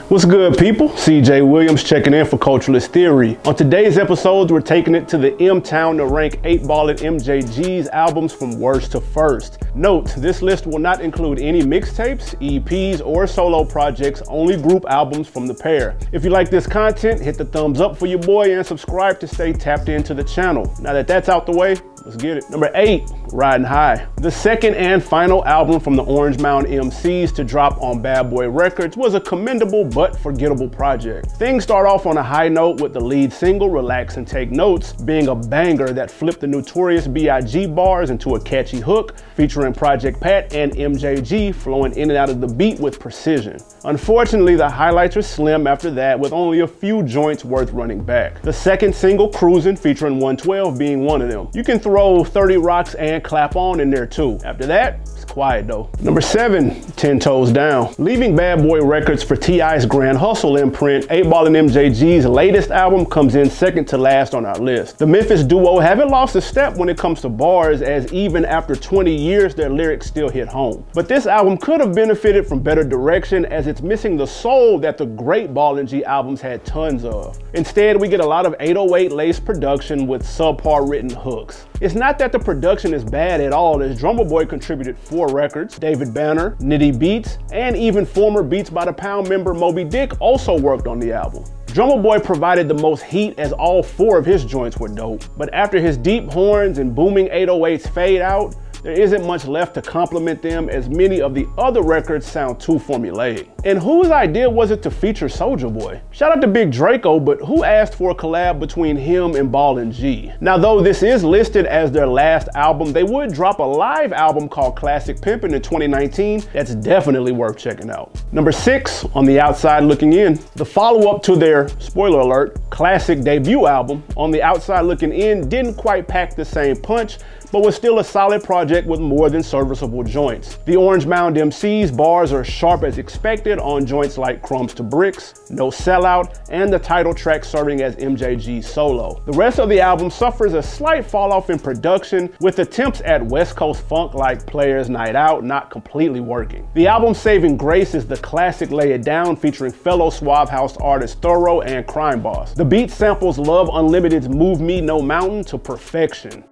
What's good, people? CJ Williams checking in for Culturalist Theory. On today's episode, we're taking it to the M-Town to rank 8Ball and MJG's albums from worst to first. Note, this list will not include any mixtapes, EPs, or solo projects, only group albums from the pair. If you like this content, hit the thumbs up for your boy and subscribe to stay tapped into the channel. Now that that's out the way, let's get it. Number 8, Riding High. The second and final album from the Orange Mound MCs to drop on Bad Boy Records was a commendable but forgettable project. Things start off on a high note with the lead single, Relax and Take Notes, being a banger that flipped the notorious B.I.G. bars into a catchy hook, featuring Project Pat and MJG flowing in and out of the beat with precision. Unfortunately, the highlights are slim after that, with only a few joints worth running back. The second single, Cruisin', featuring 112, being one of them. You can throw 30 Rocks and Clap On in there too. After that, it's quiet though. Number 7, 10 Toes Down. Leaving Bad Boy Records for T.I.'s Grand Hustle imprint, 8Ball and MJG's latest album comes in second to last on our list. The Memphis duo haven't lost a step when it comes to bars, as even after 20 years, their lyrics still hit home. But this album could have benefited from better direction, as it's missing the soul that the great Ball and G albums had tons of. Instead, we get a lot of 808 laced production with subpar written hooks. It's not that the production is bad at all, as Drummer Boy contributed 4 records, David Banner, Nitty Beats, and even former Beats by the Pound member Moby Dick also worked on the album. Drummer Boy provided the most heat, as all 4 of his joints were dope, but after his deep horns and booming 808s fade out, there isn't much left to complement them, as many of the other records sound too formulaic. And whose idea was it to feature Soulja Boy? Shout out to Big Draco, but who asked for a collab between him and Ball and G? Now, though this is listed as their last album, they would drop a live album called Classic Pimpin' in 2019 that's definitely worth checking out. Number 6, On the Outside Looking In. The follow-up to their, spoiler alert, classic debut album, On the Outside Looking In, didn't quite pack the same punch, but was still a solid project with more than serviceable joints. The Orange Mound MC's bars are sharp as expected on joints like Crumbs to Bricks, No Sellout, and the title track serving as MJG's solo. The rest of the album suffers a slight fall off in production, with attempts at West Coast funk like Players Night Out not completely working. The album's saving grace is the classic Lay It Down, featuring fellow Suave House artists Thorough and Crime Boss. The beat samples Love Unlimited's Move Me No Mountain to perfection.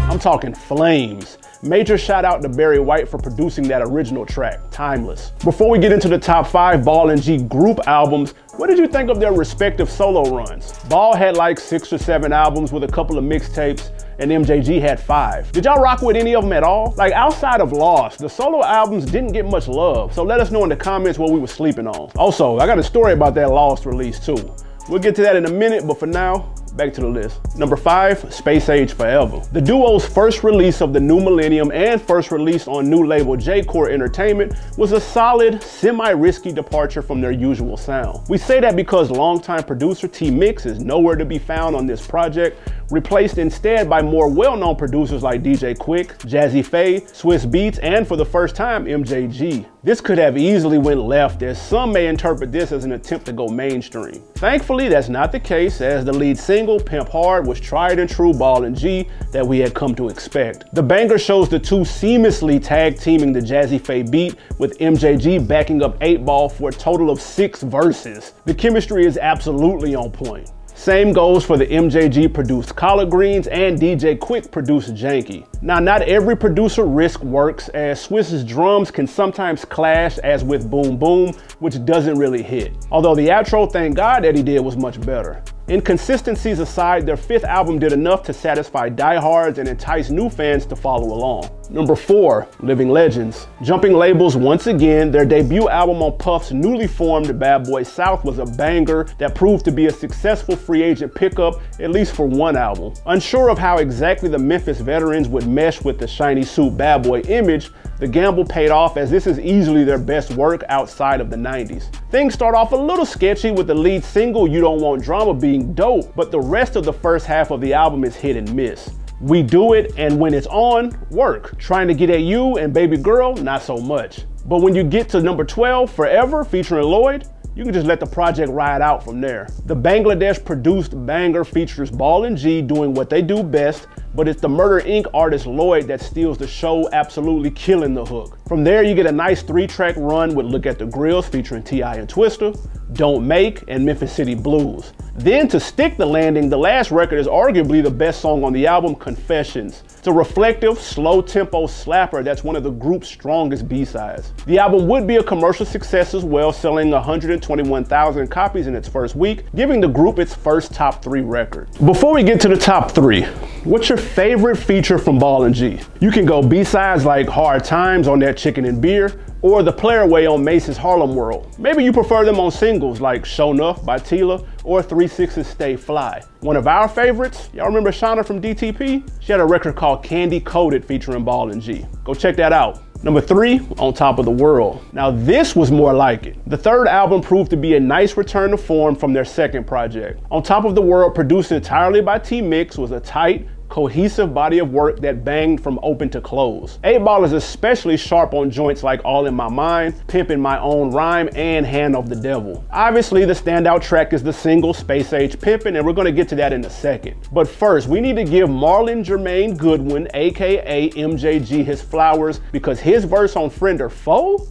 I'm talking flames. Major shout out to Barry White for producing that original track, Timeless. Before we get into the top 5 Ball and G group albums, what did you think of their respective solo runs? Ball had like 6 or 7 albums with a couple of mixtapes, and MJG had 5. Did y'all rock with any of them at all? Like, outside of Lost, the solo albums didn't get much love, so let us know in the comments what we were sleeping on. Also, I got a story about that Lost release too. We'll get to that in a minute, but for now, back to the list. Number 5, Space Age Forever. The duo's first release of the new millennium and first release on new label J-Core Entertainment was a solid, semi-risky departure from their usual sound. We say that because longtime producer T-Mix is nowhere to be found on this project, replaced instead by more well-known producers like DJ Quick, Jazzy Faye, Swiss Beats, and for the first time, MJG. This could have easily went left, as some may interpret this as an attempt to go mainstream. Thankfully, that's not the case, as the lead single, Pimp Hard, was tried and true Ball and G that we had come to expect. The banger shows the two seamlessly tag teaming the Jazzy Faye beat, with MJG backing up 8Ball for a total of 6 verses. The chemistry is absolutely on point. Same goes for the MJG produced Collard Greens and DJ Quick produced Janky. Now, not every producer risk works, as Swiss's drums can sometimes clash, as with Boom Boom, which doesn't really hit. Although the outro, thank God, that he did was much better. Inconsistencies aside, their 5th album did enough to satisfy diehards and entice new fans to follow along. Number 4, Living Legends. Jumping labels once again, their debut album on Puff's newly formed Bad Boy South was a banger that proved to be a successful free agent pickup, at least for one album. Unsure of how exactly the Memphis veterans would mesh with the shiny suit Bad Boy image, the gamble paid off, as this is easily their best work outside of the 90s. Things start off a little sketchy with the lead single, You Don't Want Drama, being dope, but the rest of the first half of the album is hit and miss. We Do It and When It's On work. Trying to Get at You and Baby Girl, not so much. But when you get to number 12, Forever, featuring Lloyd, you can just let the project ride out from there. The Bangladesh produced banger features Ball and G doing what they do best, but it's the Murder Inc. artist Lloyd that steals the show, absolutely killing the hook. From there, you get a nice 3-track run with Look at the Grills featuring T.I. and Twista, Don't Make, and Memphis City Blues. Then to stick the landing, the last record is arguably the best song on the album, Confessions. It's a reflective, slow-tempo slapper that's one of the group's strongest B-sides. The album would be a commercial success as well, selling 121,000 copies in its first week, giving the group its first top 3 record. Before we get to the top 3, what's your favorite feature from Ball and G? You can go B-sides like Hard Times on that Chicken and Beer, or The Player Way on Mace's Harlem World. Maybe you prefer them on singles like Show Nuff by Tila or 3-6's Stay Fly. One of our favorites, y'all remember Shauna from DTP? She had a record called Candy Coated featuring Ball and G. Go check that out. Number 3, On Top of the World. Now this was more like it. The third album proved to be a nice return to form from their second project. On Top of the World, produced entirely by T-Mix, was a tight, cohesive body of work that banged from open to close. 8Ball is especially sharp on joints like All in My Mind, Pimpin' My Own Rhyme, and Hand of the Devil. Obviously, the standout track is the single Space Age Pimpin', and we're gonna get to that in a second. But first, we need to give Marlon Jermaine Goodwin, aka MJG, his flowers, because his verse on Friend or Foe?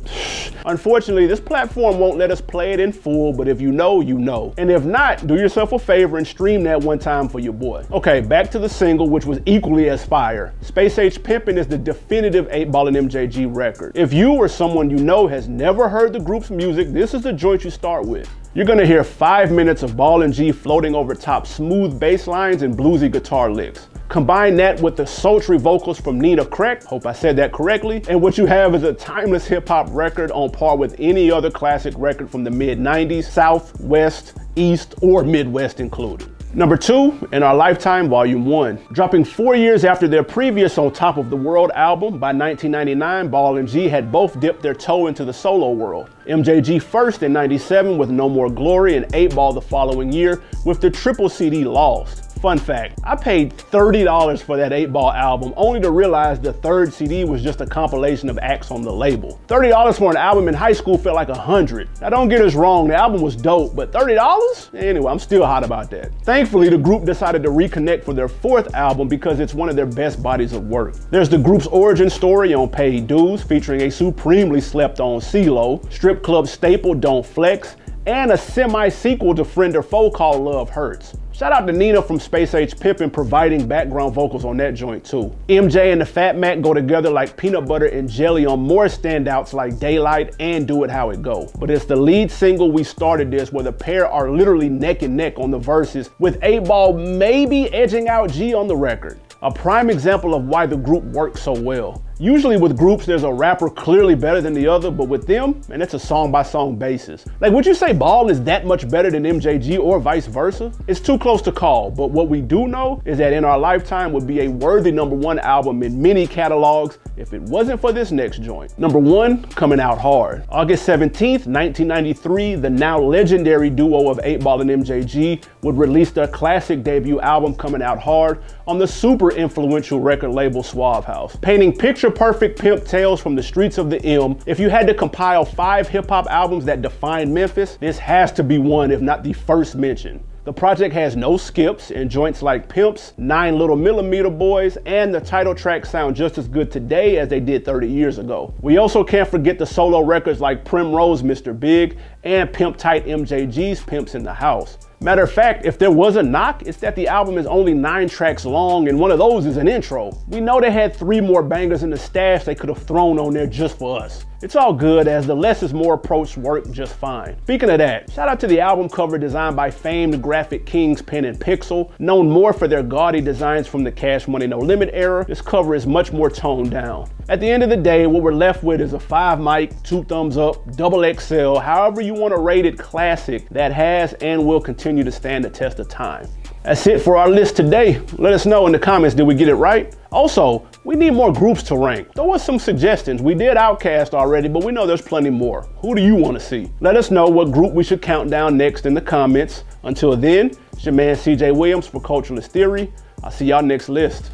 Unfortunately, this platform won't let us play it in full, but if you know, you know. And if not, do yourself a favor and stream that one time for your boy. Okay, back to the single, which was equally as fire. Space Age Pimpin' is the definitive 8Ball and MJG record. If you or someone you know has never heard the group's music, this is the joint you start with. You're gonna hear 5 minutes of Ball and G floating over top smooth bass lines and bluesy guitar licks. Combine that with the sultry vocals from Nina Crack, hope I said that correctly, and what you have is a timeless hip-hop record on par with any other classic record from the mid-90s, South, West, East, or Midwest included. Number 2, In Our Lifetime, Volume 1. Dropping 4 years after their previous On Top of the World album, by 1999, Ball and G had both dipped their toe into the solo world. MJG first in 97 with No More Glory, and 8Ball the following year with the triple CD Lost. Fun fact, I paid $30 for that 8Ball album, only to realize the third CD was just a compilation of acts on the label. $30 for an album in high school felt like $100. Now don't get us wrong, the album was dope, but $30? Anyway, I'm still hot about that. Thankfully, the group decided to reconnect for their 4th album because it's one of their best bodies of work. There's the group's origin story on Paid Dues, featuring a supremely slept-on CeeLo, strip club staple Don't Flex, and a semi-sequel to Friend or Foe called Love Hurts. Shout out to Nina from Space Age Pimpin' providing background vocals on that joint too. MJ and the Fat Mac go together like peanut butter and jelly on more standouts like Daylight and Do It How It Go. But it's the lead single We Started This where the pair are literally neck and neck on the verses, with 8Ball maybe edging out G on the record. A prime example of why the group works so well. Usually with groups, there's a rapper clearly better than the other, but with them, man, it's a song-by-song basis. Like, would you say Ball is that much better than MJG or vice versa? It's too close to call, but what we do know is that In Our Lifetime would be a worthy #1 album in many catalogs if it wasn't for this next joint. Number 1, Coming Out Hard. August 17th, 1993, the now legendary duo of 8Ball and MJG would release their classic debut album, Coming Out Hard, on the super influential record label Suave House. Painting picture-perfect pimp tales from the streets of the M, if you had to compile 5 hip-hop albums that defined Memphis, this has to be one, if not the first mention. The project has no skips, and joints like Pimps, 9 Little Millimeter Boys, and the title track sound just as good today as they did 30 years ago. We also can't forget the solo records like Primrose, Mr. Big, and Pimp Tight MJG's Pimps in the House. Matter of fact, if there was a knock, it's that the album is only 9 tracks long, and one of those is an intro. We know they had 3 more bangers in the stash they could have thrown on there just for us. It's all good, as the less is more approach worked just fine. Speaking of that, shout out to the album cover designed by famed graphic kings Pen and Pixel. Known more for their gaudy designs from the Cash Money No Limit era, this cover is much more toned down. At the end of the day, what we're left with is a 5 mic, 2 thumbs up, XXL, however you want to rate it, classic that has and will continue to stand the test of time. That's it for our list today. Let us know in the comments, did we get it right? Also, we need more groups to rank. Throw us some suggestions. We did Outkast already, but we know there's plenty more. Who do you want to see? Let us know what group we should count down next in the comments. Until then, it's your man CJ Williams for Culturalist Theory. I'll see y'all next list.